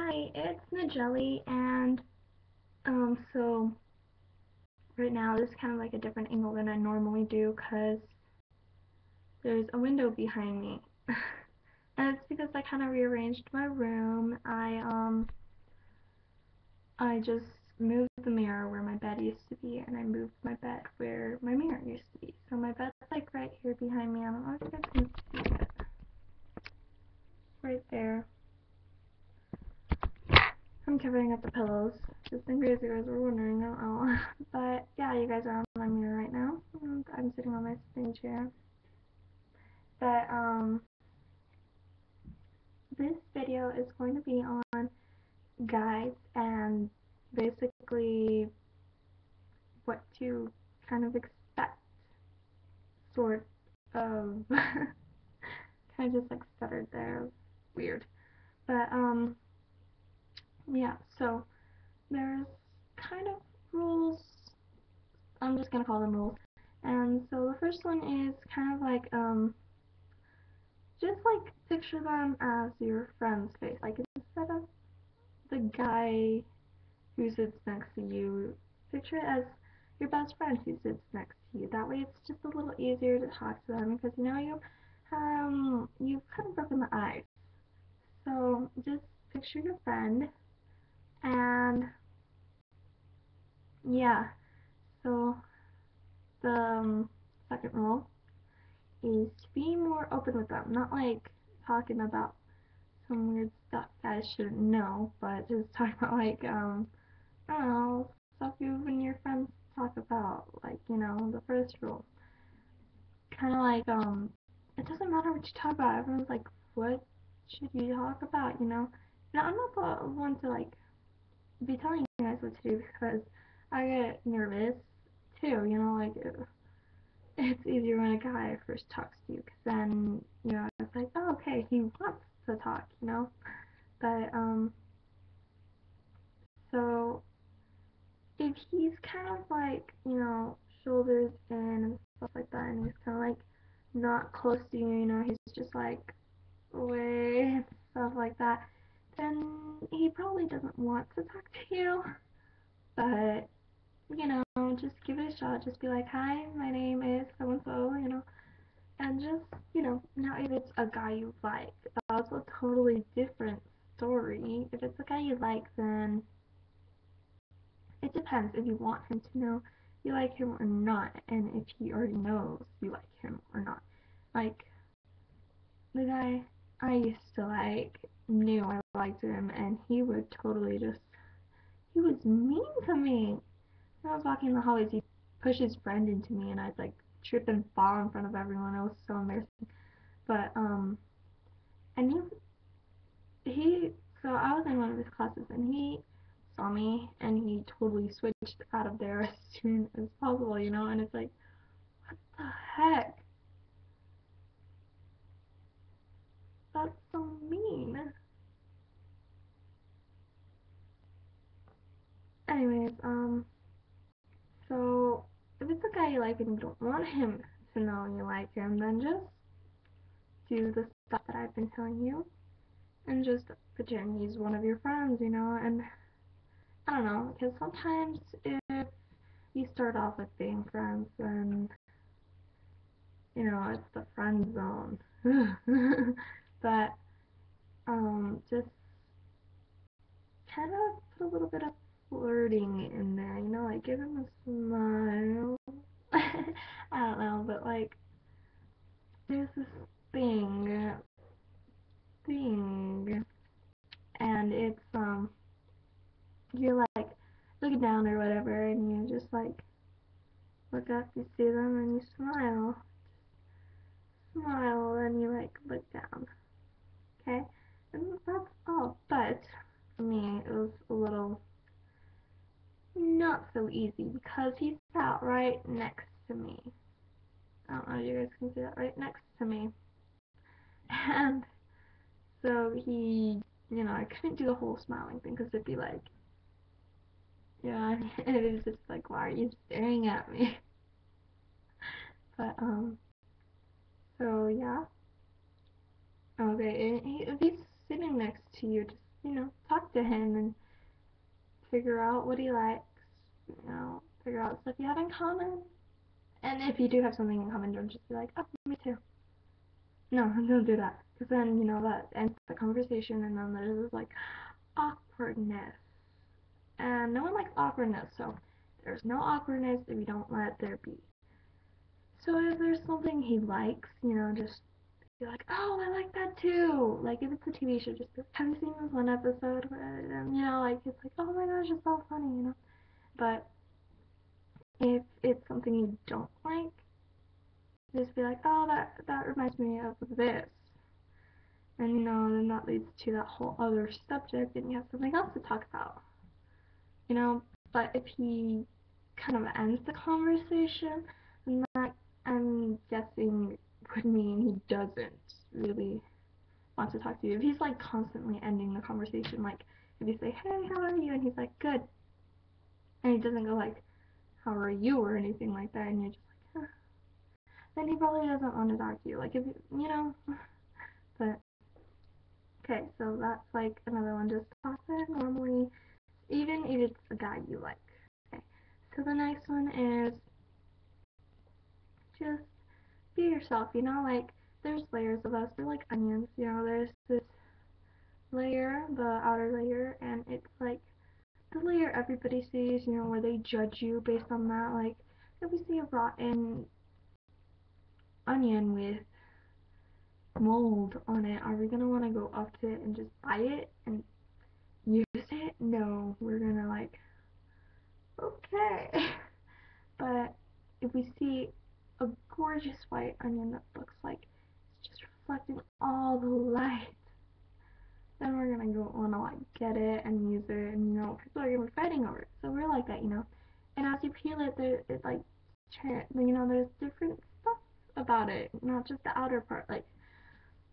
Hi, it's Nigeli, and so right now this is kind of like a different angle than I normally do because there's a window behind me, and it's because I kind of rearranged my room. I just moved the mirror where my bed used to be, and I moved my bed where my mirror used to be. So my bed's like right here behind me. I don't know if you guys can see it, right there. I'm covering up the pillows, just in case you guys were wondering. Oh, but yeah, you guys are on my mirror right now. And I'm sitting on my spin chair. But this video is going to be on guides and basically what to kind of expect, sort of. Kind of just like stuttered there. Weird. But yeah. So there's kind of rules. I'm just gonna call them rules. And so the first one is kind of like just like picture them as your friend's face. Like instead of the guy who sits next to you, picture it as your best friend who sits next to you. That way it's just a little easier to talk to them because you've kind of broken the ice. So just picture your friend, and yeah. So the second rule is to be more open with them, not like talking about some weird stuff guys shouldn't know, but just talk about like I don't know, stuff you and your friends talk about, like, the first rule. Kinda like it doesn't matter what you talk about, everyone's like, what should you talk about, you know? Now I'm not the one to like be telling you guys what to do because I get nervous too, like it's easier when a guy first talks to you because then, it's like, oh, okay, he wants to talk, but so if he's kind of like, shoulders in and stuff like that, and he's kind of like not close to you, he's just like away and stuff like that, then he probably doesn't want to talk to you. But, just give it a shot. Just be like, hi, my name is so and so, and just, now if it's a guy you like, that's a totally different story. If it's a guy you like, then it depends if you want him to know you like him or not, and if he already knows you like him or not. Like, the guy I used to like knew I liked him, and he would totally just, he was mean to me. When I was walking in the hallways, he'd push his friend into me, and I'd like trip and fall in front of everyone. It was so embarrassing. But, and he, so I was in one of his classes, and he saw me, and he totally switched out of there as soon as possible, and it's like, what the heck? That's so mean. Anyways, so if it's a guy you like and you don't want him to know you like him, then just do the stuff that I've been telling you, and just pretend he's one of your friends, and I don't know, because sometimes if you start off with being friends, then, it's the friend zone. But, just kind of put a little bit of flirting in there, like give him a smile. I don't know, but like, there's this thing, thing, and it's, you're like looking down or whatever, and you just like look up, you see them, and you smile, and you like look down, okay? And that's all, but for me, it was a little not so easy because he sat right next to me. I don't know if you guys can see that, right next to me. And so he, I couldn't do the whole smiling thing because it'd be like, yeah, and it was just like, why are you staring at me? But, so yeah. Okay, and if he's sitting next to you, just talk to him and figure out what he likes, figure out stuff you have in common. And if you do have something in common, don't just be like, oh, me too. No, don't do that. Because then, that ends the conversation, and then there's this, like, awkwardness. And no one likes awkwardness, so there's no awkwardness if you don't let there be. So if there's something he likes, just be like, oh, I like that too. Like, if it's a TV show, just be like, have you seen this one episode? And, like, it's like, oh my gosh, it's so funny. But if it's something you don't like, just be like, oh, that reminds me of this. And, then that leads to that whole other subject, and you have something else to talk about. You know, but if he kind of ends the conversation, then that, I'm guessing, would mean he doesn't really want to talk to you. If he's like constantly ending the conversation, like if you say, hey, how are you? And he's like, good. And he doesn't go like, how are you? Or anything like that. And you're just like, huh. Then he probably doesn't want to talk to you. Like, if but, okay, so that's like another one. Just talk to him normally, even if it's a guy you like. Okay, so the next one is just be yourself, like, there's layers of us. They're like onions, there's this layer, the outer layer, and it's like the layer everybody sees, where they judge you based on that. Like, if we see a rotten onion with mold on it, are we gonna want to go up to it and just buy it and use it? No, we're gonna like, okay. But if we see a gorgeous white onion that looks like it's just reflecting all the light, then we're gonna go wanna like get it and use it, and people are gonna be fighting over it. So we're like that. And as you peel it, it's like, there's different stuff about it, not just the outer part. Like,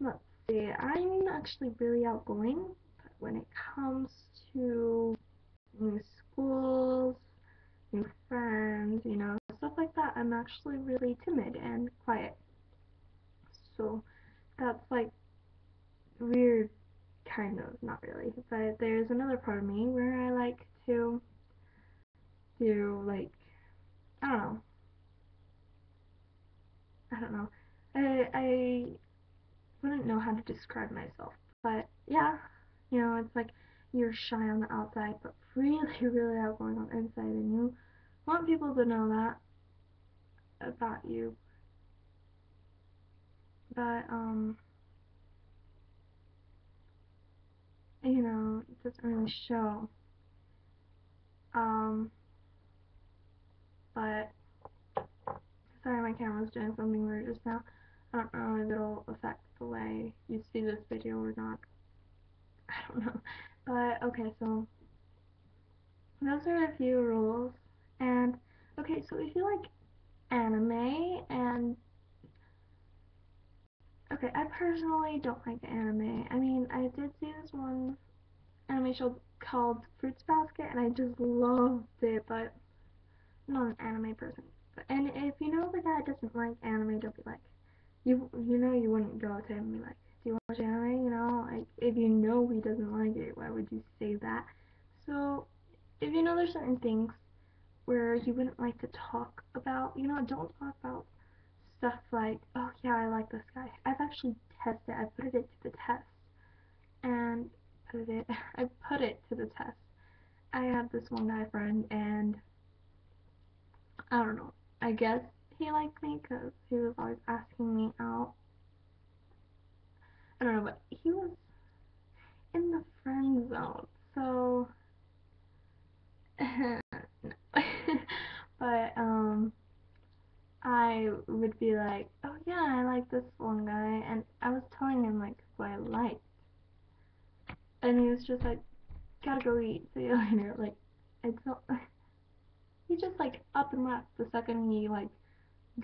let's see, I'm actually really outgoing, but when it comes to new schools, new friends, stuff like that, I'm actually really timid and quiet. So that's like weird, kind of, not really. But there's another part of me where I like to do, like, I don't know. I don't know. I wouldn't know how to describe myself. But yeah, it's like you're shy on the outside, but really, really outgoing on the inside, and you want people to know that about you. But it doesn't really show. Um, but sorry, my camera's doing something weird just now. I don't know if it'll affect the way you see this video or not. I don't know. But okay, so those are a few rules. And okay, so if you like anime, and okay, I personally don't like anime. I mean, I did see this one anime show called Fruits Basket, and I just loved it, but I'm not an anime person. And if you know the guy doesn't like anime, don't be like, you wouldn't go to him and be like, do you watch anime? Like, if you know he doesn't like it, why would you say that? So if there's certain things where you wouldn't like to talk about, don't talk about stuff like, oh yeah, I like this guy. I've actually tested. I put it to the test, and I put it to the test. I had this one guy friend, and I don't know. I guess he liked me because he was always asking me out. I don't know, but he was in the friend zone, so but I would be like, oh yeah, I like this one guy, and I was telling him like who I liked, and he was just like, gotta go eat, see you later. Like, it's not, he just like up and left the second he like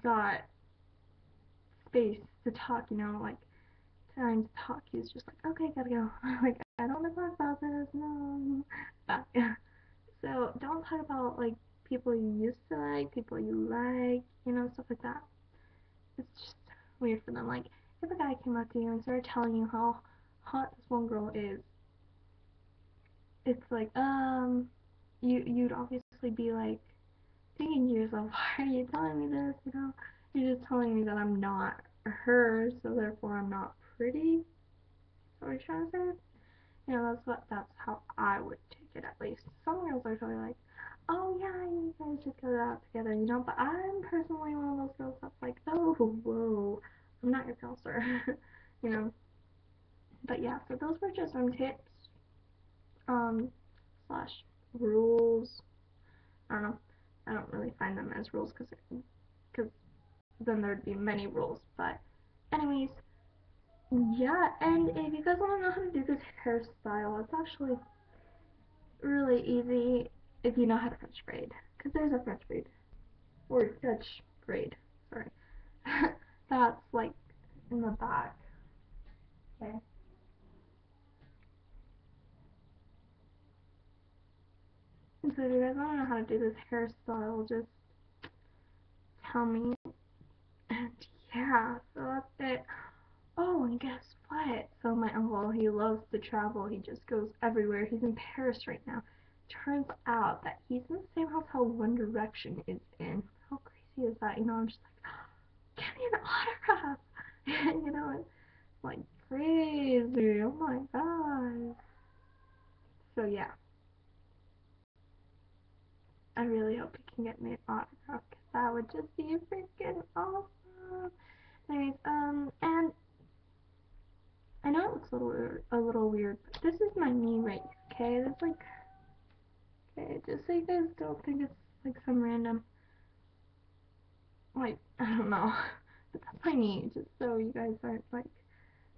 got space to talk, like time to talk. He was just like, okay, gotta go. Like, I don't want to talk about this, no. But yeah. So don't talk about like people you used to like, people you like, stuff like that. It's just weird for them. Like, if a guy came up to you and started telling you how hot this one girl is, it's like, you'd obviously be like thinking to yourself, why are you telling me this? You're just telling me that I'm not her, so therefore I'm not pretty. Is that what you're trying to say? That's how I would take it, at least. Some girls are totally like, oh yeah, you guys should go out together, but I'm personally one of those girls that's like, oh, whoa, I'm not your counselor, you know. But yeah, so those were just some tips, um, slash rules. I don't know. I don't really find them as rules because then there'd be many rules. But anyways, yeah. And if you guys want to know how to do this hairstyle, it's actually really easy if you know how to French braid. Because there's a French braid or Dutch braid. Sorry, that's like in the back. Okay. And so if you guys want to know how to do this hairstyle, just tell me. And yeah, so that's it. Oh, and guess what? So my uncle, he loves to travel. He just goes everywhere. He's in Paris right now. Turns out that he's in the same hotel One Direction is in. How crazy is that? I'm just like, give me an autograph. It's like crazy. Oh my god. So yeah, I really hope he can get me an autograph because that would just be freaking awesome. Anyways, and I know it looks a little weird, but this is my knee right here, okay? That's like, okay, just so you guys don't think it's like some random, like, I don't know, but that's my knee, just so you guys aren't like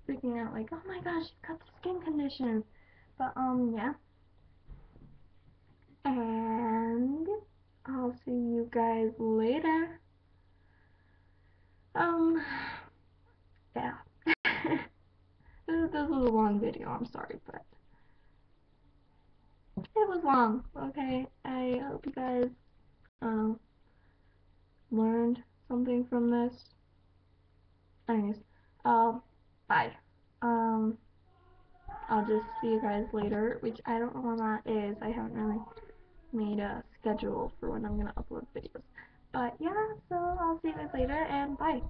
freaking out, like, oh my gosh, you've got the skin condition. But yeah, and I'll see you guys later. Um, yeah. This was a long video. I'm sorry, but it was long. Okay, I hope you guys um learned something from this. Anyways, bye. Um, I'll just see you guys later, which I don't know when that is. I haven't really made a schedule for when I'm gonna upload videos. But yeah, so I'll see you guys later, and bye.